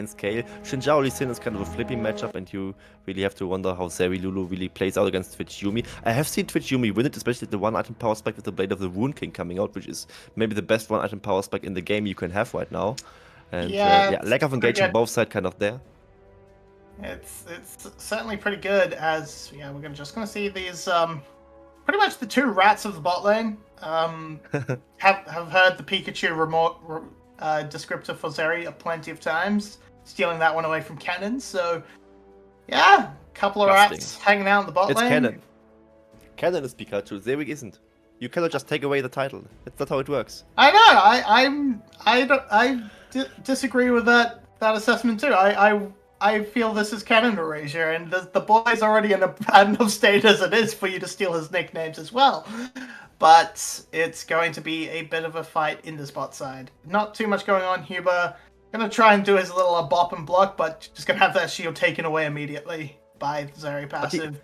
scale. Shinjao Lee Sin is kind of a flipping matchup, and you really have to wonder how Zeri Lulu really plays out against Twitch Yumi. I have seen Twitch Yumi win it, especially the one item power spike with the Blade of the Rune King coming out, which is maybe the best one item power spike in the game you can have right now. And Yeah, lack of engagement both sides kind of there. It's certainly pretty good. As we're just gonna see these pretty much the two rats of the bot lane. Have heard the Pikachu descriptor for Zeri plenty of times, stealing that one away from Cannon. So yeah, couple of rats hanging out in the bot lane. It's Cannon. Cannon is Pikachu. Zeri isn't. You cannot just take away the title. That's not how it works. I know. I disagree with that assessment too. I feel this is Cannon Erasure, and the boy's already in a bad enough state as it is for you to steal his nicknames as well. But it's going to be a bit of a fight in the spot side. Not too much going on. Huber gonna try and do his little bop and block, but just gonna have that shield taken away immediately by Zeri passive.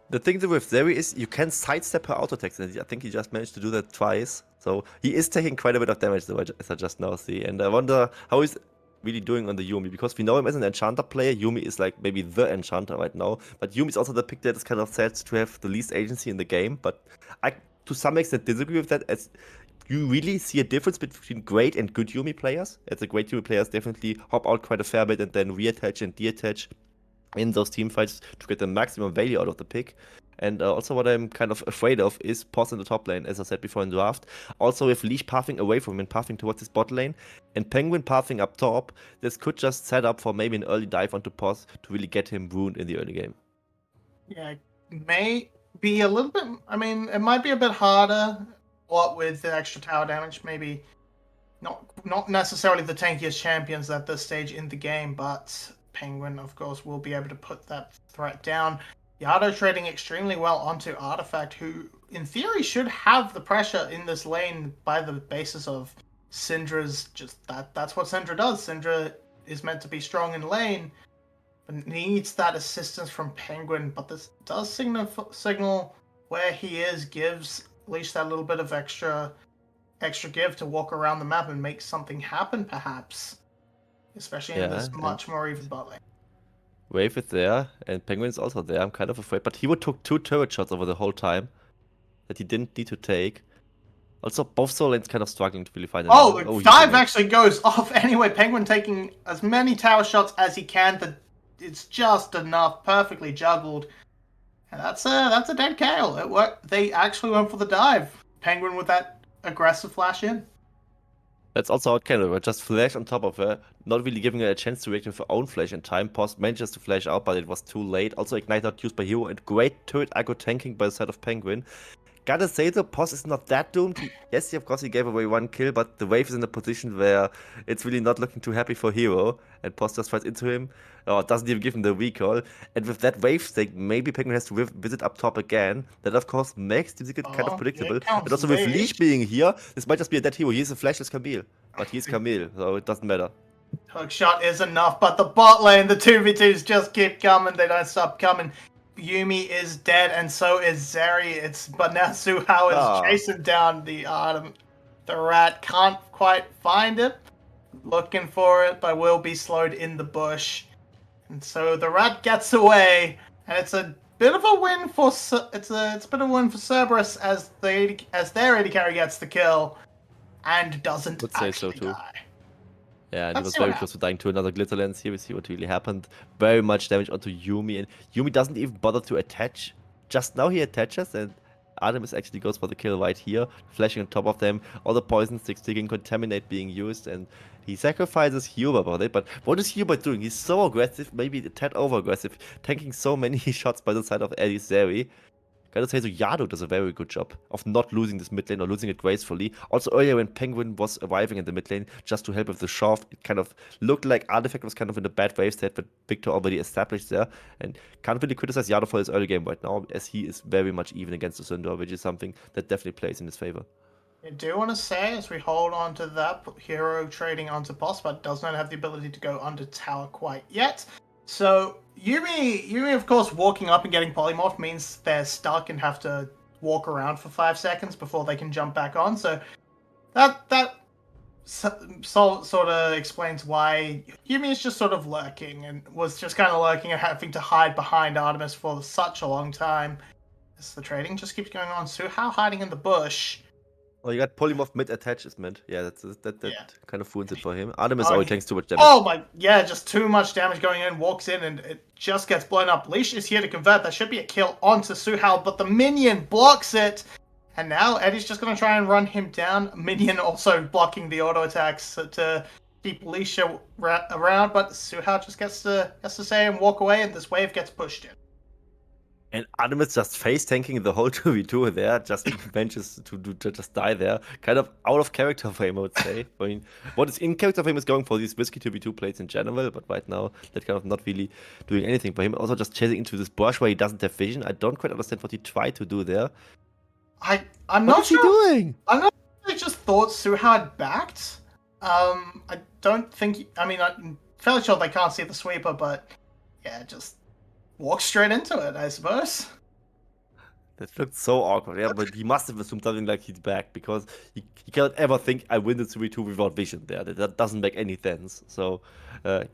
The thing with Zeri is you can sidestep her auto attacks, and I think he just managed to do that twice. So he is taking quite a bit of damage, though, as I just now see. And I wonder how he's really doing on the Yumi, because we know him as an enchanter player. Yumi is like maybe the enchanter right now, but Yumi is also the pick that is kind of said to have the least agency in the game. But I, to some extent, disagree with that, as you really see a difference between great and good Yumi players. As the great Yumi players definitely hop out quite a fair bit and then reattach and deattach in those team fights to get the maximum value out of the pick. And also what I'm kind of afraid of is Pos in the top lane, as I said before in draft. Also with Leash pathing away from him and pathing towards his bot lane, and Penguin pathing up top, this could just set up for maybe an early dive onto Pos to really get him ruined in the early game. Yeah, it may be a little bit, I mean, it might be a bit harder, what with the extra tower damage, maybe not necessarily the tankiest champions at this stage in the game, but Penguin, of course, will be able to put that threat down. Yado trading extremely well onto Artifact, who in theory should have the pressure in this lane by the basis of Syndra's just that's what Syndra does. Syndra is meant to be strong in lane, but needs that assistance from Penguin. But this does signal where he is, gives Leash that little bit of extra give to walk around the map and make something happen, perhaps. Especially in this much more even bot lane. Wave is there, and Penguin's also there. I'm kind of afraid, but he took 2 turret shots over the whole time that he didn't need to take. Also, both solo lanes kind of struggling to really find. The dive actually goes off anyway. Penguin taking as many tower shots as he can, but it's just enough, perfectly juggled. And that's a dead KO. It worked. They actually went for the dive. Penguin with that aggressive flash in. That's also how it can work. Just flash on top of her, not really giving her a chance to react with her own flash in time. Pos manages to flash out, but it was too late. Also, Ignite not used by Hero, and great turret aggro tanking by the side of Penguin. Gotta say though, Pos is not that doomed. Yes, of course he gave away 1 kill, but the wave is in a position where it's really not looking too happy for Hero, and Pos just fights into him, or doesn't even give him the recall. And with that wave stake, maybe Penguin has to visit up top again. That of course makes the secret kind of predictable. And also with Leash being here, this might just be a dead Hero. He's a flashless Camille, but he's Camille, so it doesn't matter. Hook shot is enough, but the bot lane, the 2v2s just keep coming. They don't stop coming. Yumi is dead, and so is Zeri. But now Suhao is chasing down the rat. Can't quite find it. Looking for it, but will be slowed in the bush. And so the rat gets away, and it's a bit of a win for it's a bit of a win for Cerberus as their AD carry gets the kill, and doesn't actually die. Yeah, and he was very close to dying to another glitter lens. Here we see what really happened. Very much damage onto Yumi, and Yumi doesn't even bother to attach. Just now he attaches, and Artemis actually goes for the kill right here, flashing on top of them. All the poison sticks taking Contaminate being used, and he sacrifices Huber about it. But what is Huber doing? He's so aggressive, maybe a tad over aggressive, tanking so many shots by the side of Eddie Zeri. Gotta say, so Yado does a very good job of not losing this mid lane or losing it gracefully. Also earlier when Penguin was arriving in the mid lane just to help with the shove, it kind of looked like Artifact was kind of in a bad wave state, but Victor already established there. And can't really criticize Yado for his early game right now, as he is very much even against the Syndra, which is something that definitely plays in his favor. I do want to say, as we hold on to that, Hero trading onto boss, but does not have the ability to go under tower quite yet. So Yumi, of course, walking up and getting polymorph means they're stuck and have to walk around for 5 seconds before they can jump back on. So that sort of explains why Yumi is just sort of lurking and was just kind of lurking and having to hide behind Artemis for such a long time. As the trading just keeps going on. Suhao hiding in the bush. Oh, you got polymorph mid attachment. Yeah, that Yeah. kind of ruins it for him. Artemis Oh, always takes too much damage. oh my, yeah, just too much damage going in, walks in, and it just gets blown up. Leash is here to convert. That should be a kill onto Suhao, but the minion blocks it. And now Eddie's just going to try and run him down. Minion also blocking the auto attacks to keep Leash around, but Suhao just gets to say and walk away, and this wave gets pushed in. And Artemis just face tanking the whole 2v2 there, just manages to just die there. Kind of out of character for him, I would say. I mean, what is in character for him is going for these risky 2v2 plays in general, but right now, that kind of not really doing anything for him. Also just chasing into this bush where he doesn't have vision. I don't quite understand what he tried to do there. I'm What not is he sure. doing? I'm not sure I just thought Suhao had backed. I don't think. I mean, I'm fairly sure they can't see the sweeper, but yeah, just walk straight into it, I suppose. That looked so awkward, yeah, but he must have assumed something like he's back, because he cannot ever think I win the 3v2 without vision there. That doesn't make any sense. So,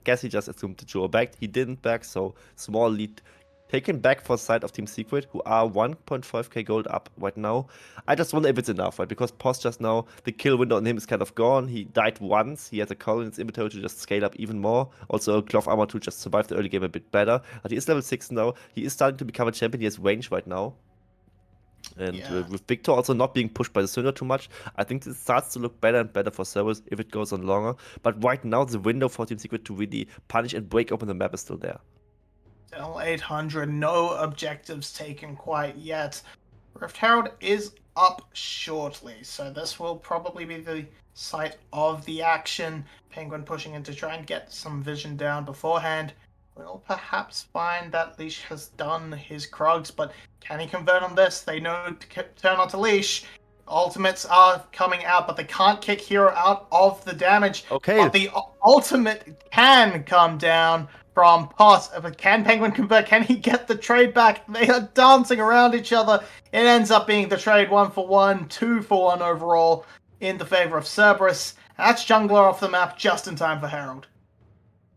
guess he just assumed the Joe backed. He didn't back, so small lead taken back for side of Team Secret, who are 1.5k gold up right now. I just wonder if it's enough, right? Because Post just now, the kill window on him is kind of gone. He died once. He has a call in his inventory to just scale up even more. Also, Cloth Armor to just survive the early game a bit better. But he is level 6 now. He is starting to become a champion. He has range right now. And Yeah. with Victor also not being pushed by the Syndra too much, I think it starts to look better and better for Cerberus if it goes on longer. But right now, the window for Team Secret to really punish and break open the map is still there. L800, no objectives taken quite yet. Rift Herald is up shortly, so this will probably be the site of the action. Penguin pushing in to try and get some vision down beforehand. We'll perhaps find that Leash has done his Krugs, but can he convert on this? They know to turn onto Leash. Ultimates are coming out, but they can't kick Hero out of the damage. Okay. But the ultimate can come down from Pot. But can Penguin convert? Can he get the trade back? They are dancing around each other. It ends up being the trade 1-for-1, 2-for-1 overall in the favor of Cerberus. That's Jungler off the map just in time for Herald.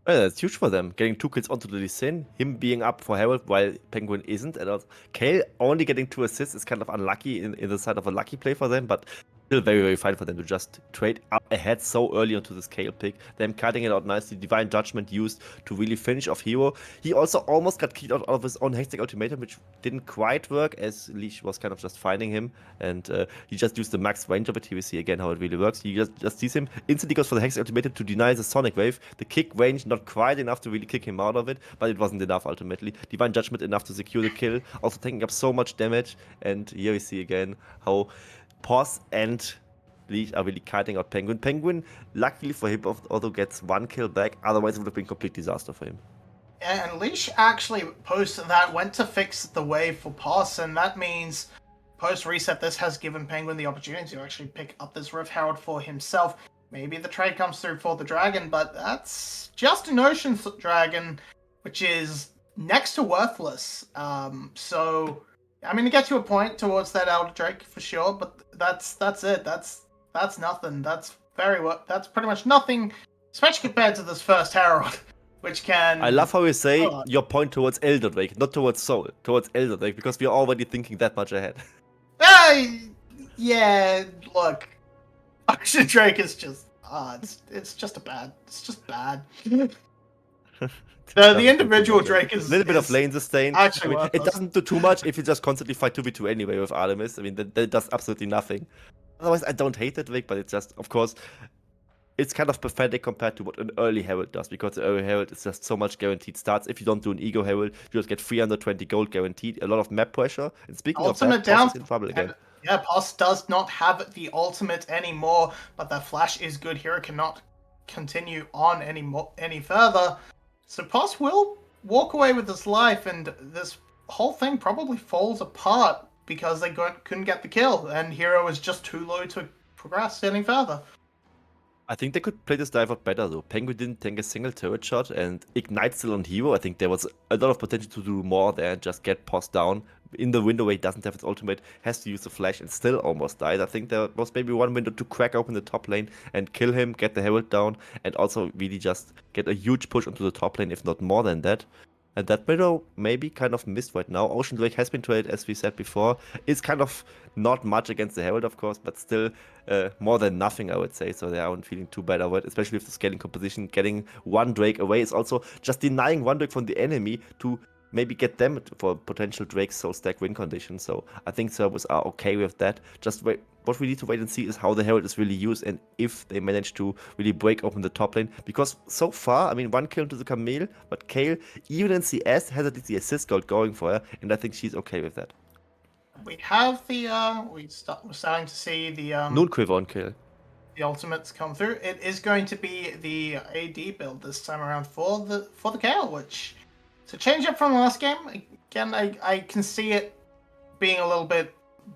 Yeah, that's huge for them. Getting 2 kills onto the Lee Sin, him being up for Herald while Penguin isn't, and also Kale only getting 2 assists is kind of unlucky in the side of a lucky play for them, but still very, very fine for them to just trade up ahead so early onto this Kale pick. Them cutting it out nicely, Divine Judgment used to really finish off Hero. He also almost got kicked out of his own Hextech Ultimatum, which didn't quite work, as Leash was kind of just finding him, and he just used the max range of it. Here we see again how it really works. He just sees him, instantly goes for the Hextech Ultimatum to deny the Sonic Wave. The kick range not quite enough to really kick him out of it, but it wasn't enough ultimately. Divine Judgment enough to secure the kill, also taking up so much damage, and here we see again how Pos and Leash are really kiting out Penguin. Penguin, luckily for him, although gets 1 kill back, otherwise it would have been a complete disaster for him. And Leash actually post that went to fix the wave for Pos, and that means post reset this has given Penguin the opportunity to actually pick up this Rift Herald for himself. Maybe the trade comes through for the Dragon, but that's just an Ocean Dragon, which is next to worthless. So I mean, it gets you a point towards that Elder Drake for sure, but that's it. That's nothing. That's pretty much nothing, especially compared to this first Herald, which can. I love how you say your point towards Elder Drake, not towards Soul, towards Elder Drake, because we are already thinking that much ahead. Yeah. Look, Ocean Drake is just. It's just bad. It's just bad. The individual Drake is a little bit of lane sustain. Actually, I mean, it doesn't do too much if you just constantly fight 2v2 anyway with Artemis. I mean, that does absolutely nothing. Otherwise, I don't hate that Drake, but it's just, of course, it's kind of pathetic compared to what an early Herald does, because the early Herald is just so much guaranteed starts. If you don't do an Ego Herald, you just get 320 gold guaranteed, a lot of map pressure. And speaking ultimate of that, Pos is in trouble again. Yeah, Pos does not have the ultimate anymore, but the flash is good. Hero cannot continue on any further. So Pos will walk away with his life, and this whole thing probably falls apart because they couldn't get the kill, and Hero is just too low to progress any further. I think they could play this dive out better though. Penguin didn't tank a single turret shot, and Ignite still on Hero. I think there was a lot of potential to do more there and just get Pos down in the window where he doesn't have his ultimate, has to use the flash and still almost died. I think there was maybe one window to crack open the top lane and kill him, get the Herald down, and also really just get a huge push onto the top lane, if not more than that. And that window maybe kind of missed right now. Ocean Drake has been traded, as we said before. It's kind of not much against the Herald, of course, but still more than nothing, I would say. So they aren't feeling too bad over it, especially with the scaling composition. Getting one Drake away is also just denying one Drake from the enemy to maybe get them for potential Drake soul stack win condition. So I think Cerberus are okay with that. Just wait. What we need to wait and see is how the Herald is really used and if they manage to really break open the top lane. Because so far, I mean, one kill into the Camille, but Kayle, even in CS, has at least the assist gold going for her, and I think she's okay with that. We have the we're starting to see the Noon Quiver on Kayle. The ultimates come through. It is going to be the AD build this time around for the Kayle, which to change up from last game. Again, I can see it being a little bit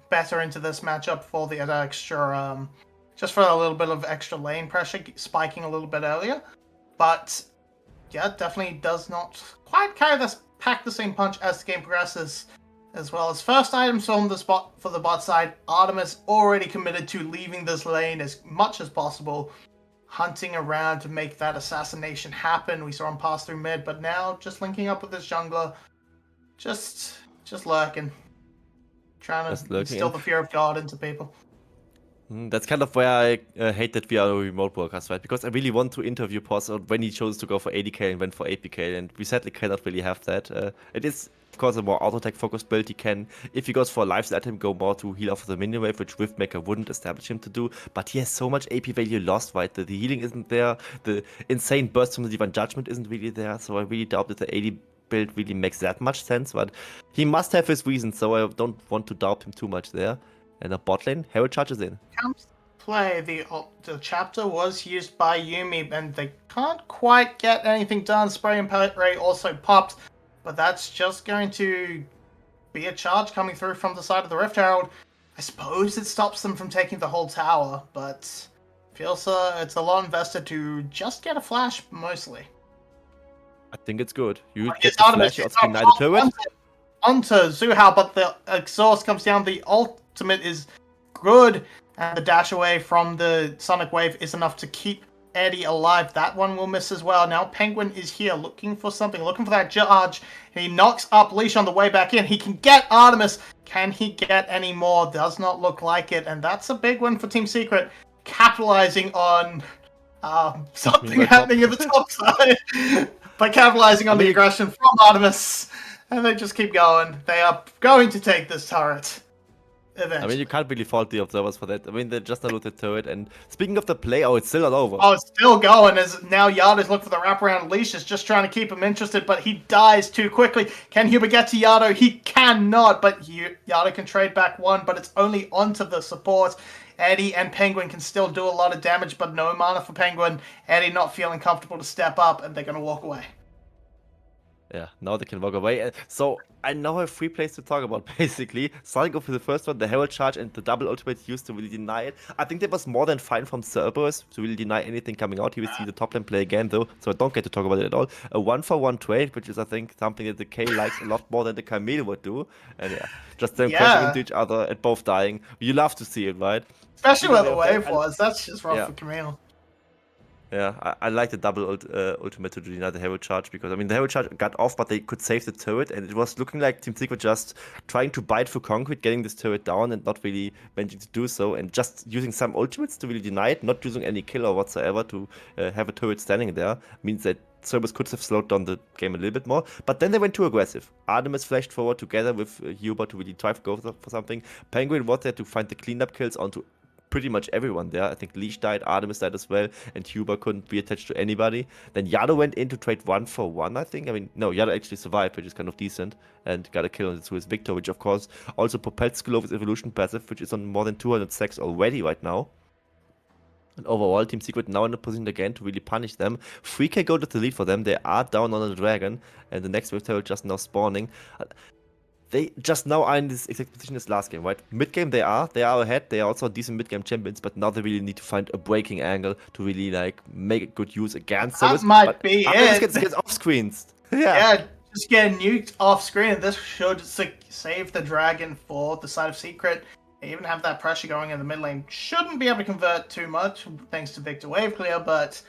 better into this matchup for the extra, just for a little bit of extra lane pressure, spiking a little bit earlier. But yeah, definitely does not quite pack the same punch as the game progresses. As well as first items from the spot for the bot side, Artemis already committed to leaving this lane as much as possible, hunting around to make that assassination happen. We saw him pass through mid, but now just linking up with this jungler, just lurking, trying to instill the fear of God into people. That's kind of where I hate that we are remote workers, right? Because I really want to interview Pos when he chose to go for ADK and went for APK, and we sadly cannot really have that. It is, of course, a more auto-attack focused build. He can, if he goes for a life, let him go more to heal off of the minion wave, which Riftmaker wouldn't establish him to do. But he has so much AP value lost, right? The healing isn't there, the insane burst from the Divine Judgment isn't really there, so I really doubt that the AD build really makes that much sense, but he must have his reasons, so I don't want to doubt him too much there. And a bot lane, Herald charges in. Comes to play, the chapter was used by Yuumi, and they can't quite get anything done. Spray and Pellet Ray also popped, but that's just going to be a charge coming through from the side of the Rift Herald. I suppose it stops them from taking the whole tower, but feels it's a lot invested to just get a flash, mostly. I think it's good. You But get the flash, you also deny the turret. Onto Zuhao, but the exhaust comes down. The ultimate is good, and the dash away from the Sonic Wave is enough to keep Eddie alive. That one will miss as well. Now Penguin is here looking for something, looking for that charge. He knocks up Leash on the way back in. He can get Artemis. Can he get any more? Does not look like it, and that's a big one for Team Secret, capitalizing on something happening at the top side by capitalizing on the aggression from Artemis. And they just keep going. They are going to take this turret. Eventually. I mean, you can't really fault the observers for that. I mean, they just not the turret. And speaking of the play, it's still not over. Oh, it's still going as now Yado's looking for the wraparound. Leash is just trying to keep him interested, but he dies too quickly. Can Huber get to Yado? He cannot, but Yado can trade back one, but it's only onto the support. Eddie and Penguin can still do a lot of damage, but no mana for Penguin. Eddie not feeling comfortable to step up, and they're going to walk away. Yeah, now they can walk away. So I now have 3 plays to talk about, basically. Starting off with the first one, the Herald charge and the double ultimate used to really deny it. I think that was more than fine from Cerberus to really deny anything coming out. He will see the top lane play again, though, so I don't get to talk about it at all. A 1-for-1 trade, which is, I think, something that the Kayle likes a lot more than the Camille would do. And yeah, just them crashing into each other and both dying. You love to see it, right? Especially where the wave was. That's just rough for Camille. Yeah, I like the double ultimate to deny the Herald charge, because I mean the Herald charge got off, but they could save the turret, and it was looking like Team Secret just trying to bite through concrete, getting this turret down, and not really managing to do so, and just using some ultimates to really deny it, not using any kill or whatsoever to have a turret standing there, means that Cerberus could have slowed down the game a little bit more, but then they went too aggressive. Artemis flashed forward together with Huber to really try to go for something. Penguin was there to find the cleanup kills onto pretty much everyone there. I think Leash died, Artemis died as well, and Huber couldn't be attached to anybody. Then Yado went in to trade 1-for-1, I think. I mean, no, Yado actually survived, which is kind of decent, and got a kill on his Victor, which of course also propelled Sklova's evolution passive, which is on more than 200 stacks already right now. And overall, Team Secret now in a position again to really punish them. 3k gold is the lead for them. They are down on the dragon, and the next Rift Herald just now spawning. They just now are in this exact position as last game, right? Mid-game they are ahead, they are also decent mid-game champions, but now they really need to find a breaking angle to really like make a good use against Cerberus. That might be it. Gets off screens. Yeah, just get nuked off screen. This should save the dragon for the side of Secret. They even have that pressure going in the mid lane. Shouldn't be able to convert too much thanks to Victor Wave Clear, but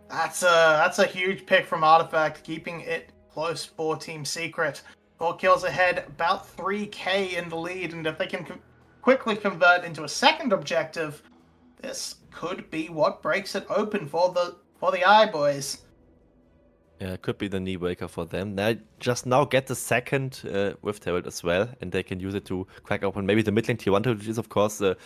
that's a huge pick from Artifact, keeping it close for Team Secret. 4 kills ahead, about 3k in the lead, and if they can quickly convert into a second objective, this could be what breaks it open for the Eye Boys. Yeah, it could be the knee breaker for them. They just now get the second Rift Herald as well, and they can use it to crack open maybe the mid lane tier 1, which is of course the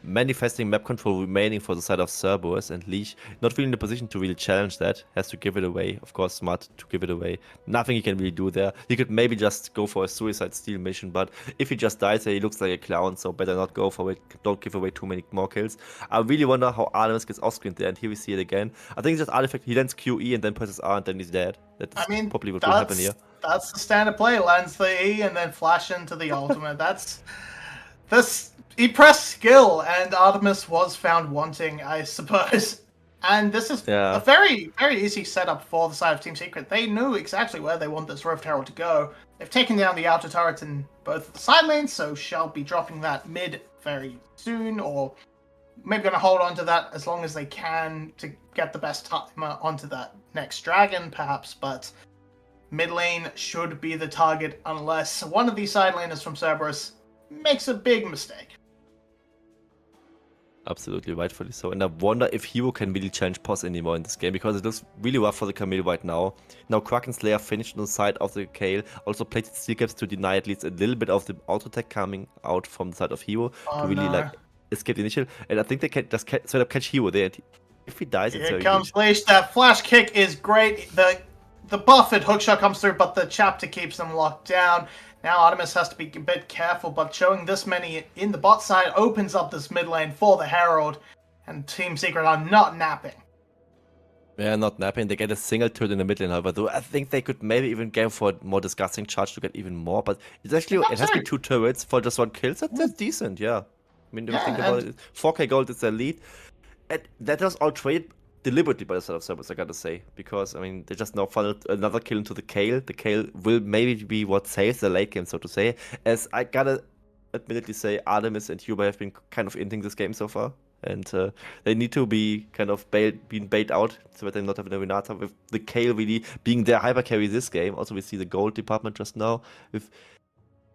manifesting map control remaining for the side of Cerberus, and Leash not really in the position to really challenge that, has to give it away. Of course, smart to give it away. Nothing he can really do there. He could maybe just go for a suicide steal mission, but if he just dies there, he looks like a clown, so better not go for it. Don't give away too many more kills. I really wonder how Artemis gets off-screened there, and here we see it again. I think it's just Artifact, he lands QE and then presses R and then he's dead. That's probably what will happen here. That's the standard play. Lands the E and then flash into the ultimate. He pressed skill, and Artemis was found wanting, I suppose. And this is a very, very easy setup for the side of Team Secret. They knew exactly where they want this Rift Herald to go. They've taken down the outer turrets in both of the side lanes, so shall be dropping that mid very soon, or maybe going to hold on to that as long as they can to get the best timer onto that next dragon, perhaps, but mid lane should be the target unless one of these side laners from Cerberus makes a big mistake. Absolutely, rightfully so. And I wonder if Hero can really challenge Pos anymore in this game, because it looks really rough for the Camille right now. Now Kraken Slayer finished on the side of the Kale, also played steel caps to deny at least a little bit of the auto attack coming out from the side of Hero to really like escape the initial. And I think they can just straight up catch Hero there. If he dies, it's Here comes Leash. That flash kick is great. The buffed hookshot comes through, but the chapter keeps them locked down. Now Artemis has to be a bit careful, but showing this many in the bot side opens up this mid lane for the Herald, and Team Secret are not napping. Yeah, not napping. They get a single turret in the mid lane, however, though I think they could maybe even go for a more disgusting charge to get even more, but it's actually, it has been 2 turrets for just 1 kill, so that's decent, yeah. I mean, if you think about it, 4k gold is their lead, and that was all traded deliberately by the side of Cerberus, I gotta say, because, I mean, they just now funneled another kill into the Kale. The Kale will maybe be what saves the late game, so to say, as I gotta admittedly say, Artemis and Huber have been kind of inting this game so far, and they need to be kind of being bailed out so that they not have an Renata, with the Kale really being their hyper carry this game. Also, we see the gold department just now, with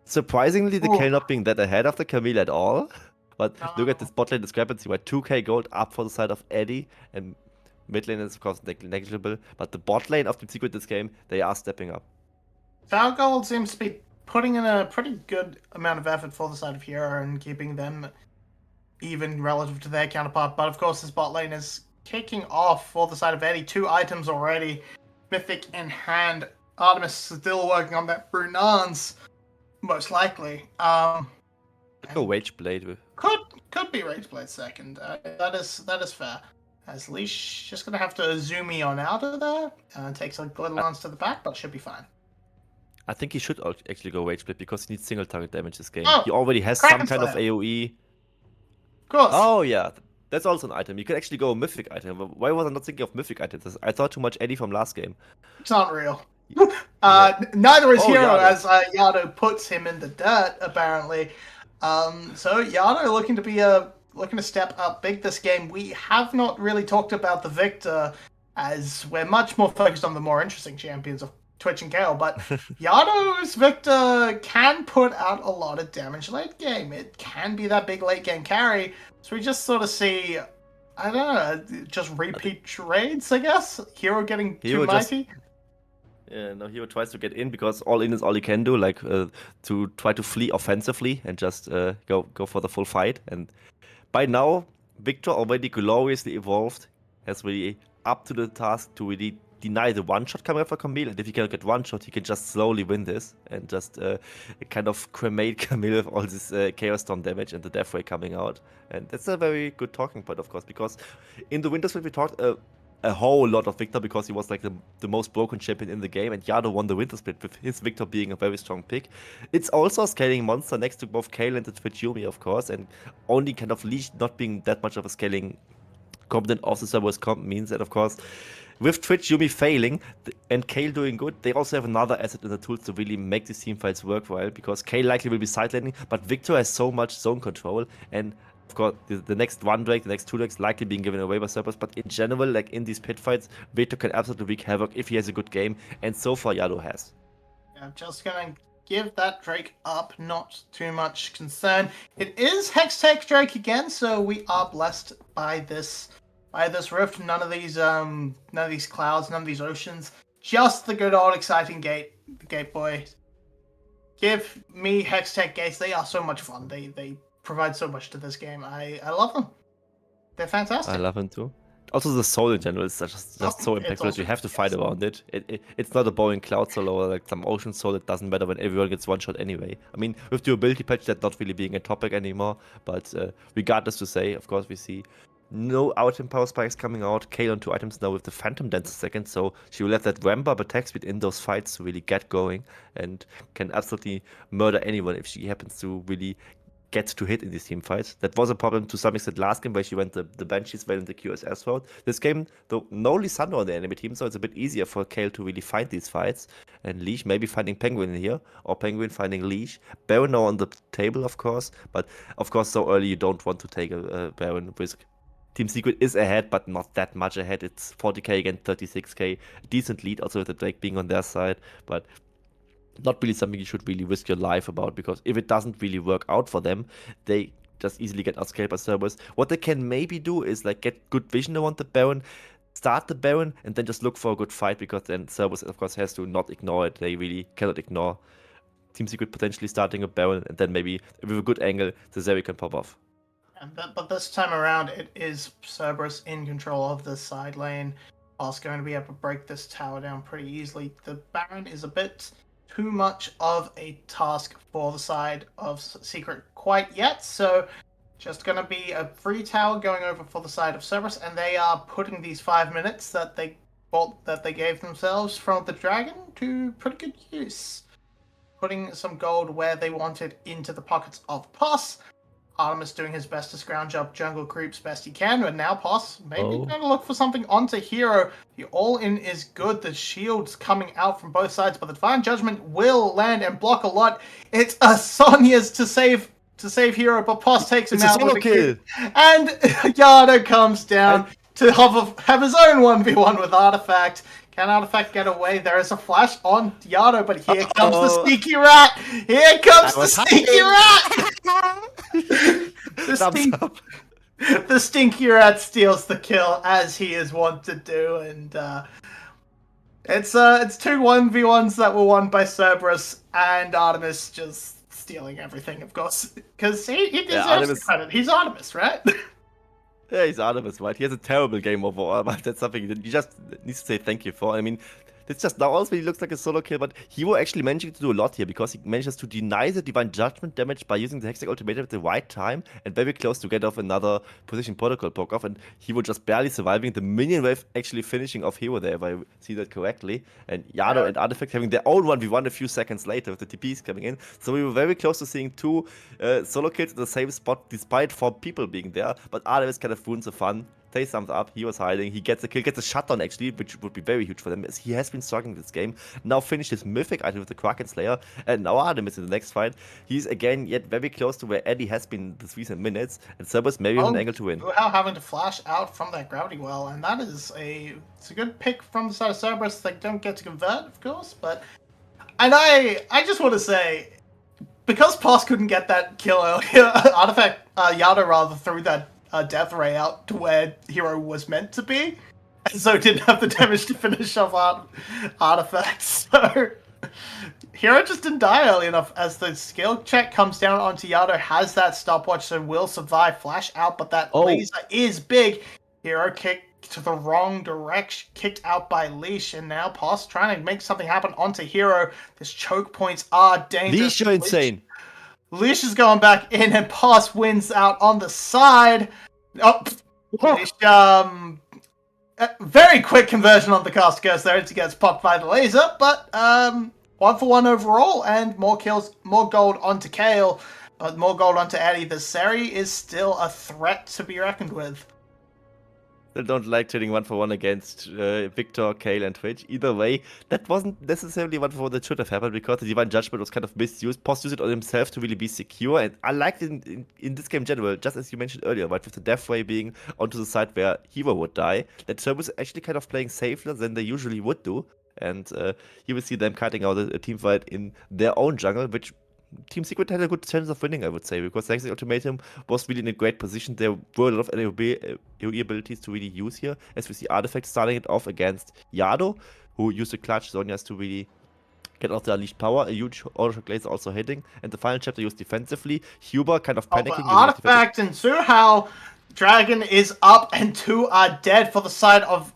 surprisingly the Kale not being that ahead of the Camille at all. But look at this bot lane discrepancy, where 2k gold up for the side of Eddie, and mid lane is of course negligible, but the bot lane of the Secret this game, they are stepping up. Valgold seems to be putting in a pretty good amount of effort for the side of Hero and keeping them even relative to their counterpart, but of course this bot lane is kicking off for the side of Eddie. 2 items already, Mythic in hand. Artemis still working on that Brunans, most likely. Go Wage Blade with. Could be Rage Blade second. That is fair. As Leash just gonna have to zoom me on out of there. Takes a little lance to the back, but should be fine. I think he should actually go Wage Blade because he needs single target damage this game. Oh, he already has some kind of AoE. Of course. Oh yeah, that's also an item. You could actually go a Mythic item. Why was I not thinking of Mythic items? I thought too much Eddie from last game. It's not real. Neither is Hero, Yado. As Yado puts him in the dirt, apparently. So Yado looking to step up big this game. We have not really talked about the Victor, as we're much more focused on the more interesting champions of Twitch and Gale, but Yado's Victor can put out a lot of damage late game. It can be that big late game carry, so we just sort of see, I don't know, just repeat raids, I guess? Hero getting too mighty? Yeah, no, Hero tries to get in because all in is all he can do, like to try to flee offensively and just go for the full fight. And by now, Victor, already gloriously evolved, has really up to the task to really deny the one-shot coming for Camille. And if he can get one-shot, he can just slowly win this and just kind of cremate Camille with all this Chaos Storm damage and the Death Ray coming out. And that's a very good talking point, of course, because in the Winter Split we talked a whole lot of Victor because he was like the most broken champion in the game, and Yado won the Winter Split with his Victor being a very strong pick. It's also a scaling monster next to both Kale and the Twitch Yumi, of course, and only kind of Leash not being that much of a scaling competent of the Cerberus comp means that, of course, with Twitch, Yumi failing and Kale doing good, they also have another asset in the tools to really make these team fights worthwhile, because Kale likely will be side laning, but Victor has so much zone control, and of course, the next one Drake, the next two Drakes likely being given away by Cerberus, but in general, like in these pit fights, Victor can absolutely wreak havoc if he has a good game, and so far Yado has. I'm just gonna give that Drake up, not too much concern. It is Hextech Drake again, so we are blessed by this rift. None of these clouds, none of these oceans. Just the good old exciting gate boy. Give me Hextech gates. They are so much fun. They provide so much to this game. I love them. They're fantastic. I love him too. Also, the soul in general is just so impactful that you have to fight around it. It's not a boring cloud soul or like some ocean soul. It doesn't matter when everyone gets one shot anyway. I mean, with the ability patch, that's not really being a topic anymore. But regardless to say, of course, we see no item power spikes coming out. Kale on 2 items now with the Phantom Dance second, so she will have that ramp up attack speed in those fights to really get going and can absolutely murder anyone if she happens to really get to hit in these team fights. That was a problem to some extent last game where she went the Banshees well in the QSS route. This game, though, no Lissandra on the enemy team, so it's a bit easier for Kale to really find these fights. And Leash maybe finding Penguin here, or Penguin finding Leash. Baron now on the table, of course, but of course so early you don't want to take a Baron risk. Team Secret is ahead, but not that much ahead. It's 40k against 36k. Decent lead also with the Drake being on their side, but not really something you should really risk your life about, because if it doesn't really work out for them, they just easily get outscaled by Cerberus. What they can maybe do is like get good vision around the Baron, start the Baron, and then just look for a good fight, because then Cerberus of course has to not ignore it. They really cannot ignore Team Secret potentially starting a Baron, and then maybe with a good angle, the Zeri can pop off. But this time around, it is Cerberus in control of the side lane. Us going to be able to break this tower down pretty easily. The Baron is a bit too much of a task for the side of Secret quite yet, so just going to be a free tower going over for the side of Cerberus, and they are putting these 5 minutes that they gave themselves from the dragon to pretty good use. Putting some gold where they wanted into the pockets of Poss. Artemis doing his best to scrounge up jungle creeps best he can, but now Poss maybe going to look for something onto Hero. The all-in is good. The shields coming out from both sides, but the Divine Judgment will land and block a lot. It's a Sonya's to save Hero, but Poss takes him out with a kill. And Yado comes down to have his own 1v1 with Artifact. Can Artifact get away? There is a flash on Yado, but here comes the sneaky rat! Here comes the sneaky rat! The stinky rat steals the kill, as he is wont to do, and it's 2 1v1s that were won by Cerberus, and Artemis just stealing everything, of course, because he deserves the credit. He's Artemis, right? Yeah, he's Artemis, right? He has a terrible game overall, but that's something you just need to say thank you for. I mean, it's just now also he looks like a solo kill, but he was actually managing to do a lot here, because he manages to deny the Divine Judgment damage by using the Hextech ultimate at the right time and very close to get off another position protocol poke off, and he was just barely surviving the minion wave actually finishing off Hero there, if I see that correctly. And Yado and Artifact having their own 1v1 a few seconds later with the TPs coming in. So we were very close to seeing 2 solo kills in the same spot despite 4 people being there, but Artemis kind of ruins the fun. Takes thumbs up, he was hiding, he gets a kill, gets a shutdown actually, which would be very huge for them, as he has been struggling this game. Now finished his mythic item with the Kraken Slayer, and now Artemis in the next fight. He's again yet very close to where Eddie has been this recent minutes, and Cerberus maybe with an angle to win. Having to flash out from that gravity well, and that is it's a good pick from the side of Cerberus. They don't get to convert, of course, but I just want to say, because Poss couldn't get that kill earlier, Artifact Yado rather threw that death ray out to where Hero was meant to be, and so didn't have the damage to finish off Artifacts. So Hero just didn't die early enough. As the skill check comes down onto Yado, has that stopwatch, so will survive flash out, but that laser is big. Hero kicked to the wrong direction, kicked out by Leash, and now Poss trying to make something happen onto Hero. This choke points are dangerous. Leash, you're insane. Leash is going back in, and Poss wins out on the side. Leash, very quick conversion on the cast curse there as he gets popped by the laser, but 1-for-1 overall, and more kills, more gold onto Kale, but more gold onto Eddie. The Seri is still a threat to be reckoned with. They don't like trading 1-for-1 against Victor, Kale, and Twitch. Either way, that wasn't necessarily 1-for-1 that should have happened because the Divine Judgment was kind of misused. Post used it on himself to really be secure, and I liked it in this game in general, just as you mentioned earlier, right? With the Death Ray being onto the side where Hero would die, that Cerberus actually kind of playing safer than they usually would do. And you will see them cutting out a team fight in their own jungle, which Team Secret had a good chance of winning, I would say, because Legacy Ultimatum was really in a great position. There were a lot of AoE abilities to really use here, as we see Artifact starting it off against Yado, who used the clutch Zonias to really get off the unleashed power. A huge Autoshock Laser also hitting, and the final chapter used defensively. Huber kind of panicking. But Artifact and Suhao Dragon is up and 2 are dead for the side of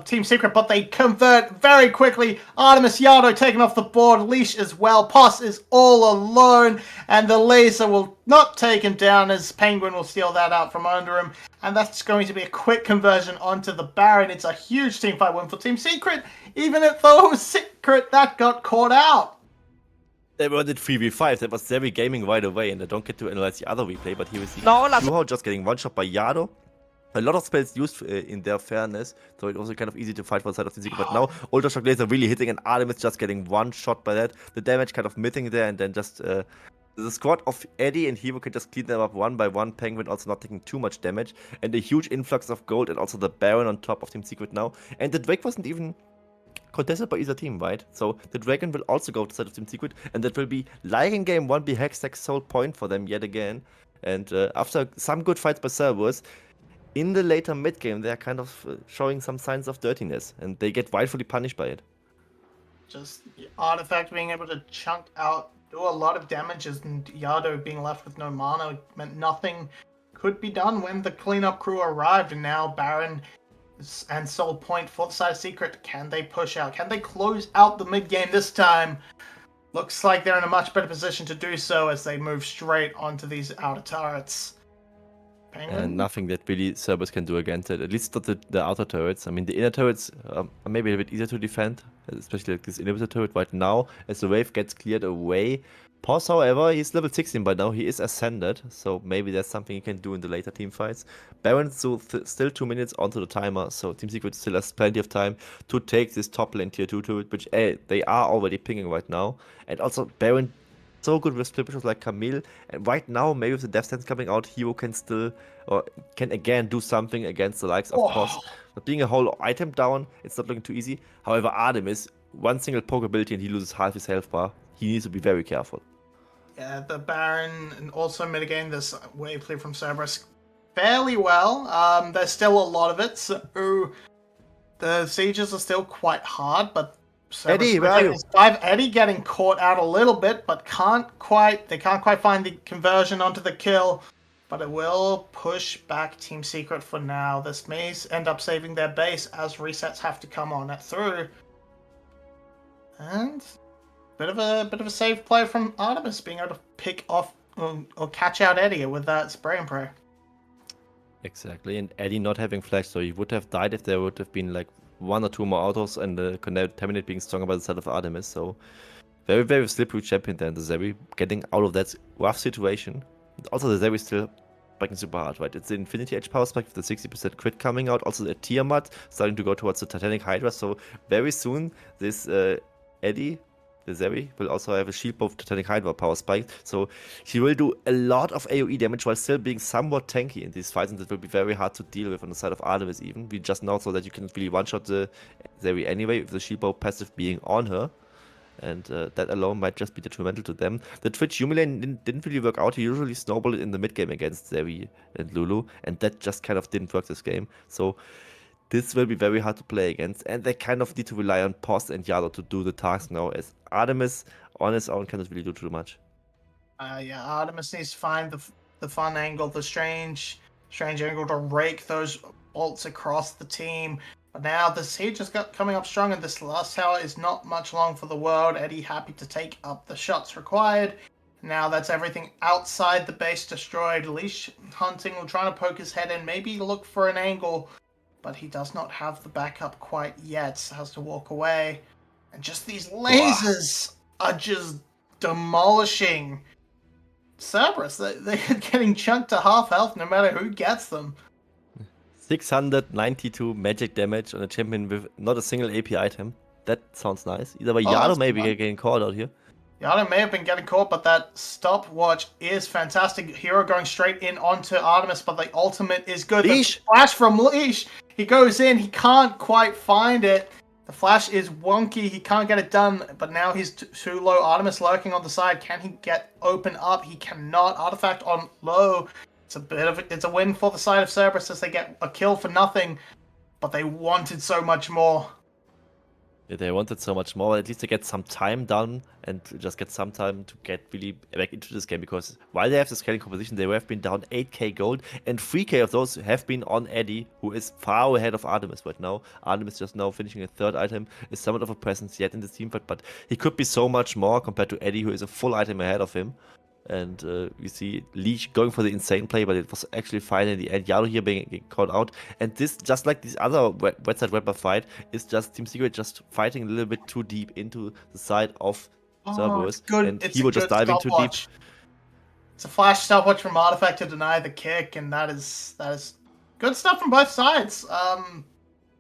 Team Secret, but they convert very quickly. Artemis Yado taken off the board, Leash as well. Poss is all alone, and the laser will not take him down as Penguin will steal that out from under him. And that's going to be a quick conversion onto the Baron. It's a huge teamfight win for Team Secret, even if though it was Secret that got caught out. They were at 3v5, that was very gaming right away, and I don't get to analyze the other replay, but here we see Suhao just getting one-shot by Yado. A lot of spells used in their fairness, so it was kind of easy to fight for the side of the Secret. But now, Ultra Shock Laser really hitting, and Artemis just getting one shot by that. The damage kind of missing there, and then just the squad of Eddie and Hero can just clean them up one by one. Penguin also not taking too much damage, and a huge influx of gold, and also the Baron on top of Team Secret now. And the Drake wasn't even contested by either team, right? So the Dragon will also go to the side of Team Secret, and that will be, like in game 1, be Hextech's sole point for them yet again. And after some good fights by Cerberus, in the later mid-game, they are kind of showing some signs of dirtiness, and they get rightfully punished by it. Just the Artifact being able to chunk out, do a lot of damage, and Yado being left with no mana meant nothing could be done when the cleanup crew arrived, and now Baron and Soul Point for the side of Secret. Can they push out? Can they close out the mid-game this time? Looks like they're in a much better position to do so as they move straight onto these outer turrets. Penguin? And nothing that really Cerberus can do against it, at least not the outer turrets. I mean, the inner turrets are maybe a bit easier to defend, especially like this inhibitor turret right now, as the wave gets cleared away. Poss, however, he's level 16 by now, he is ascended, so maybe there's something he can do in the later team fights. Baron still 2 minutes onto the timer, so Team Secret still has plenty of time to take this top lane tier 2 turret, which they are already pinging right now. And also Baron so good with split pushers like Camille, and right now maybe with the death stance coming out, Hero can still, or can again do something against the likes of Poss. But being a whole item down, it's not looking too easy. However, Artemis, one single poke ability and he loses half his health bar. He needs to be very careful. Yeah, the Baron and also mitigating this wave clear from Cerberus fairly well. There's still a lot of it, so the sieges are still quite hard, but Cerberus Eddie, where are you? Eddie getting caught out a little bit, but they can't quite find the conversion onto the kill. But it will push back Team Secret for now. This may end up saving their base as resets have to come on it through. And bit of a safe play from Artemis, being able to pick off or catch out Eddie with that spray and pray. Exactly, and Eddie not having flash, so he would have died if there would have been like 1 or 2 more autos and the Contaminate being stronger by the side of Artemis. So very, very slippery champion there, and the Zeri getting out of that rough situation. Also, the Zeri still spiking super hard, right? It's the Infinity Edge power spike with the 60% crit coming out. Also, the Tiamat starting to go towards the Titanic Hydra. So very soon, this Eddie, the Zeri, will also have a shield buff Titanic Hydra power spike. So he will do a lot of AoE damage while still being somewhat tanky in these fights, and that will be very hard to deal with on the side of Artemis even. We just now saw that you can really one-shot the Zeri anyway, with the shield buff passive being on her. And that alone might just be detrimental to them. The Twitch Yumi lane didn't really work out. He usually snowballed it in the mid-game against Zeri and Lulu, and that just kind of didn't work this game. So this will be very hard to play against, and they kind of need to rely on Poss and Yado to do the task now, as Artemis on his own cannot really do too much. Yeah, Artemis needs to find the fun angle, the strange angle to rake those bolts across the team. But now the siege has got coming up strong, and this last tower is not much long for the world. Eddie happy to take up the shots required. Now that's everything outside the base destroyed. Leash hunting will try to poke his head in, maybe look for an angle, but he does not have the backup quite yet, so has to walk away. And just these lasers are just demolishing Cerberus. They're getting chunked to half health no matter who gets them. 692 magic damage on a champion with not a single AP item. That sounds nice. Either way, Oh, Yado that's maybe fun. getting called out here. Yado may have been getting caught, but that stopwatch is fantastic. Hero going straight in onto Artemis, but the ultimate is good. Leash! The flash from Leash. He goes in. He can't quite find it. The flash is wonky. He can't get it done, but now he's too low. Artemis lurking on the side. Can he get open up? He cannot. Artifact on low. It's a win for the side of Cerberus as they get a kill for nothing, but they wanted so much more. Yeah, they wanted so much more. At least to get some time done and to just get some time to get really back into this game, because while they have the scaling composition, they have been down 8k gold, and 3k of those have been on Eddie, who is far ahead of Artemis right now. Artemis just now finishing a third item, is somewhat of a presence yet in this team fight, but he could be so much more compared to Eddie, who is a full item ahead of him. And we see Leash going for the insane play, but it was actually fine in the end. Yado here being called out. And this, just like this other website Webber fight, is just Team Secret just fighting a little bit too deep into the side of Cerberus. And he will just diving too deep. It's a flash stopwatch from Artifact to deny the kick, and that is good stuff from both sides.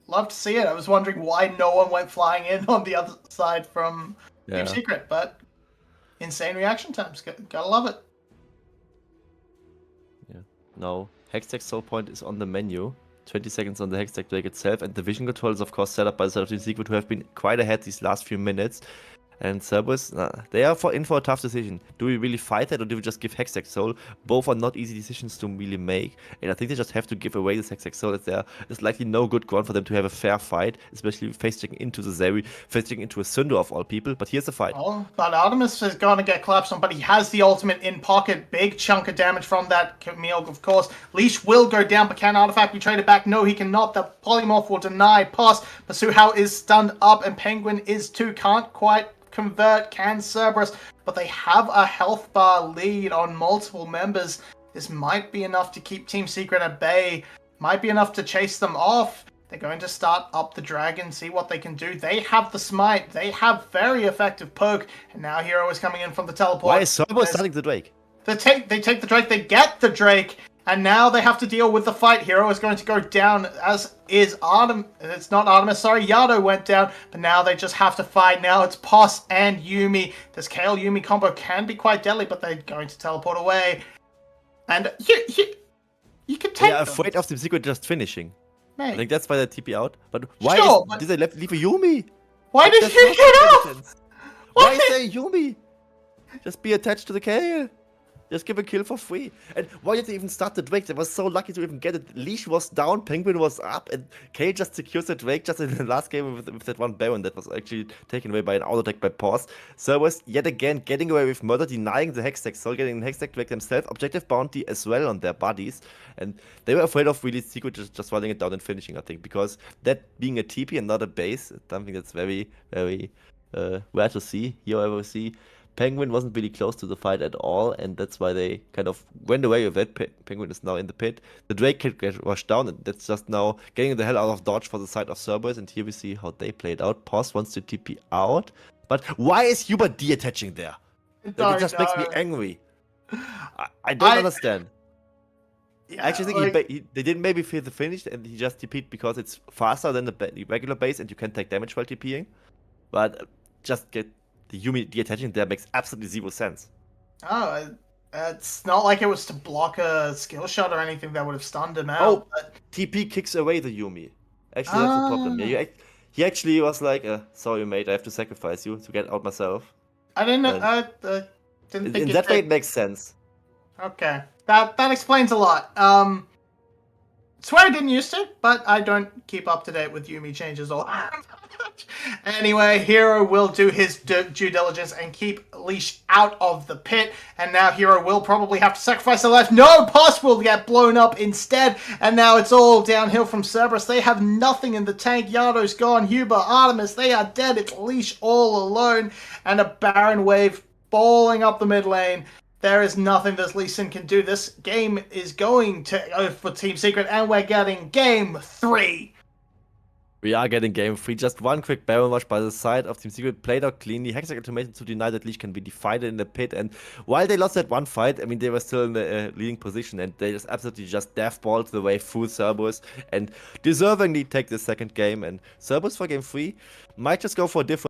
Love to see it. I was wondering why no one went flying in on the other side from Team Secret, but insane reaction times. Gotta love it. Yeah. Now, Hextech Soul Point is on the menu. 20 seconds on the Hextech Drake itself. And the vision control is, of course, set up by the side of Team Secret, who have been quite ahead these last few minutes. And Cerberus, they are in for a tough decision. Do we really fight that, or do we just give Hextech Soul? Both are not easy decisions to really make. And I think they just have to give away this Hextech Soul, as there is likely no good ground for them to have a fair fight, especially face-checking into the Zeri, face-checking into a Sundo of all people. But here's the fight. Oh, but Artemis is going to get collapsed on, but he has the ultimate in pocket. Big chunk of damage from that Camille, of course. Leash will go down, but can Artifact be traded back? No, he cannot. The Polymorph will deny pass. Pasuhao is stunned up, and Penguin is too. Can't quite convert, can Cerberus, but they have a health bar lead on multiple members. This might be enough to keep Team Secret at bay, might be enough to chase them off. They're going to start up the dragon, see what they can do. They have the smite, they have very effective poke, and now Hero is coming in from the teleport. Why is Cerberus starting the Drake? They take the Drake, they get the Drake, and now they have to deal with the fight. Hero is going to go down, as is Artemis. It's not Artemis, sorry. Yado went down, but now they just have to fight. Now it's Poss and Yuumi. This Kale Yuumi combo can be quite deadly, but they're going to teleport away. And you can take them. Afraid of Team Secret just finishing. Mate. I think that's why they TP out. But why did they leave a Yuumi? Why did you get off? Why is there a Yuumi? Just be attached to the Kale. Just give a kill for free. And why did they even start the Drake? They were so lucky to even get it. Leash was down, Penguin was up, and Kale just secures the Drake just in the last game with that one Baron that was actually taken away by an auto attack by Pause. Cerberus yet again getting away with murder, denying the Hextech Soul, getting the Hextech Drake themselves, objective bounty as well on their bodies. And they were afraid of really Secret just running it down and finishing, I think, because that being a TP and not a base is something that's very, very rare to see. Here I will see Penguin wasn't really close to the fight at all, and that's why they kind of went away with it. Penguin is now in the pit. The Drake can get rushed down, and that's just now getting the hell out of dodge for the side of Cerberus, and here we see how they played out. Poss wants to TP out, but why is Hubert de-attaching there? It just makes me angry. I don't understand. Yeah, I actually think they didn't maybe feel the finish, and he just TP'd because it's faster than the regular base, and you can take damage while TPing, but just get the Yuumi de-attaching there makes absolutely zero sense. Oh, it's not like it was to block a skill shot or anything that would have stunned him out. Oh, but TP kicks away the Yuumi. Actually, that's the problem. Yeah, he actually was like, sorry mate, I have to sacrifice you to get out myself. I didn't know, didn't think in that way it makes sense. Okay, that explains a lot. Swear I didn't used to, but I don't keep up to date with Yuumi changes all Anyway, Hero will do his due diligence and keep Leash out of the pit. And now Hero will probably have to sacrifice their life. No, Poss will get blown up instead. And now it's all downhill from Cerberus. They have nothing in the tank. Yado's gone. Huber, Artemis, they are dead. It's Leash all alone. And a Baron wave falling up the mid lane. There is nothing this Lee Sin can do. This game is going to go for Team Secret. And we're getting game 3. We are getting game 3. Just one quick barrel rush by the side of Team Secret. Played out cleanly. Hextech automation to deny that Leash can be divided in the pit. And while they lost that one fight, I mean, they were still in the leading position. And they just absolutely just deathballed the way through Cerberus. And deservingly take the second game. And Cerberus for game 3 might just go for a different